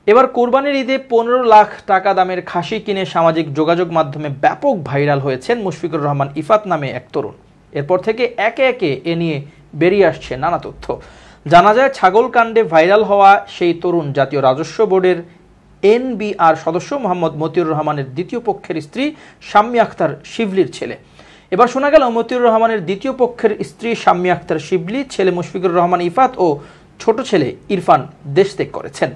এবার কোরবানির ঈদে 15 লাখ টাকা দামের খাসি কিনে সামাজিক যোগাযোগ মাধ্যমে ব্যাপক ভাইরাল হয়েছেন মুশফিকুর রহমান ইফাত নামে এক তরুণ। এরপর থেকে একে একে এ নিয়ে বেরিয়ে আসছে নানা তথ্য। জানা যায়, ছাগল কাণ্ডে ভাইরাল হওয়া সেই তরুণ জাতীয় রাজস্ব বোর্ডের NBR সদস্য মোহাম্মদ মতিউর রহমানের দ্বিতীয় পক্ষের স্ত্রী শাম্মী আখতার শিবলির ছেলে। এবার শোনা গেল, মতিউর রহমানের দ্বিতীয় পক্ষের স্ত্রী শাম্মী আখতার শিবলি ছেলে মুশফিকুর রহমান ইফাত ও ছোট ছেলে ইরফান দেশ ত্যাগ করেছেন।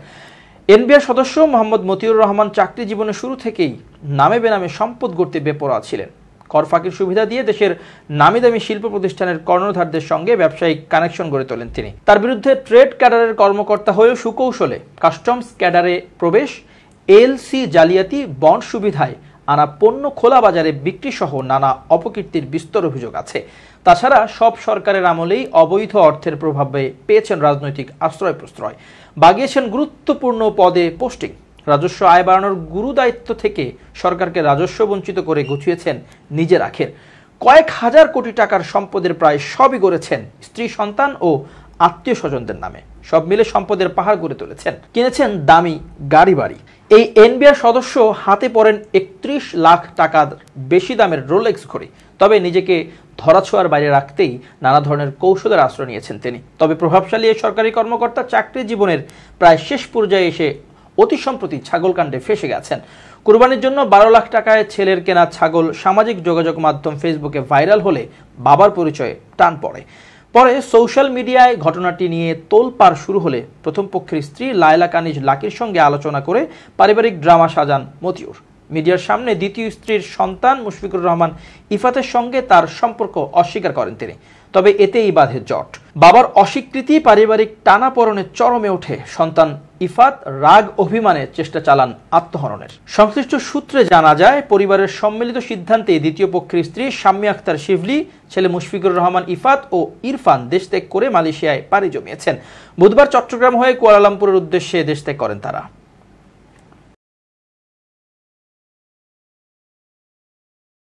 NBR সদস্য মোহাম্মদ মতিউর রহমান চাকরি জীবনের শুরু থেকেই নামে বেনামে সম্পদ গড়তে বেপরোয়া ছিলেন। কর ফাঁকির সুবিধা দিয়ে দেশের নামি দামি শিল্প প্রতিষ্ঠানের কর্ণধারদের সঙ্গে ব্যবসায়িক কানেকশন গড়ে তোলেন তিনি। তার বিরুদ্ধে ট্রেড ক্যাডারের কর্মকর্তা হয়েও সুকৌশলে কাস্টমস ক্যাডারে প্রবেশ, LC জালিয়াতি, বন্ড সুবিধায় আনা পণ্য খোলা বাজারে বিক্রি সহ নানা অপকীর্তির বিস্তর অভিযোগ আছে। তাছাড়া সব সরকারের আমলেই অবৈধ অর্থের প্রভাবে পেয়েছেন রাজনৈতিক আশ্রয় প্রশ্রয়, বাগিয়েছেন গুরুত্বপূর্ণ পদে পোস্টিং। রাজস্ব আয় বাড়ানোর গুরু দায়িত্ব থেকে সরকারকে রাজস্ব বঞ্চিত করে গুছিয়েছেন নিজের আখের। কয়েক হাজার কোটি টাকার সম্পদের প্রায় সবই গড়েছেন স্ত্রী, সন্তান ও আত্মীয় স্বজনদের নামে। সব মিলে সম্পদের পাহাড় গড়ে তুলেছেন, কিনেছেন দামি গাড়ি বাড়ি। এই NBR সদস্য হাতে পড়েন 31 লাখ টাকার বেশি দামের রোলেক্স ঘড়ি। তবে নিজেকে ধরাছোঁয়ার বাইরে রাখতেই নানা ধরনের কৌশলের আশ্রয় নিয়েছেন তিনি। তবে প্রভাবশালী এই সরকারি কর্মকর্তা চাকরি জীবনের প্রায় শেষ পর্যায়ে এসে অতি সম্প্রতি ছাগল কাণ্ডে ফেঁসে গেছেন। কুরবানির জন্য 12 লাখ টাকায় ছেলের কেনা ছাগল সামাজিক যোগাযোগ মাধ্যম ফেসবুকে ভাইরাল হলে বাবার পরিচয়ে টান পড়ে। পরে সোশ্যাল মিডিয়ায় ঘটনাটি নিয়ে তোলপাড় শুরু হলে প্রথম পক্ষের স্ত্রী লায়লা কানিজ লাকির সঙ্গে আলোচনা করে পারিবারিক ড্রামা সাজান মতিউর। মিডিয়ার সামনে দ্বিতীয় স্ত্রীর সন্তান মুশফিকুর রহমান ইফাতের সঙ্গে তার সম্পর্ক অস্বীকার করেন তিনি। তবে এতেই বাধে জট। বাবার অস্বীকৃতি পারিবারিক টানাপোড়েনে চরমে ওঠে সন্তান ইফাত রাগ অভিমানে চেষ্টা চালান আত্মহননের। সংশ্লিষ্ট সূত্রে জানা যায়, পরিবারের সম্মিলিত সিদ্ধান্তে দ্বিতীয় পক্ষের স্ত্রী শাম্মী আখতার শিবলি ছেলে মুশফিকুর রহমান ইফাত ও ইরফান দেশ ত্যাগ করে মালয়েশিয়ায় পাড়ি জমিয়েছেন। বুধবার চট্টগ্রাম হয়ে কুয়ালালামপুরের উদ্দেশ্যে দেশ ত্যাগ করেন তারা।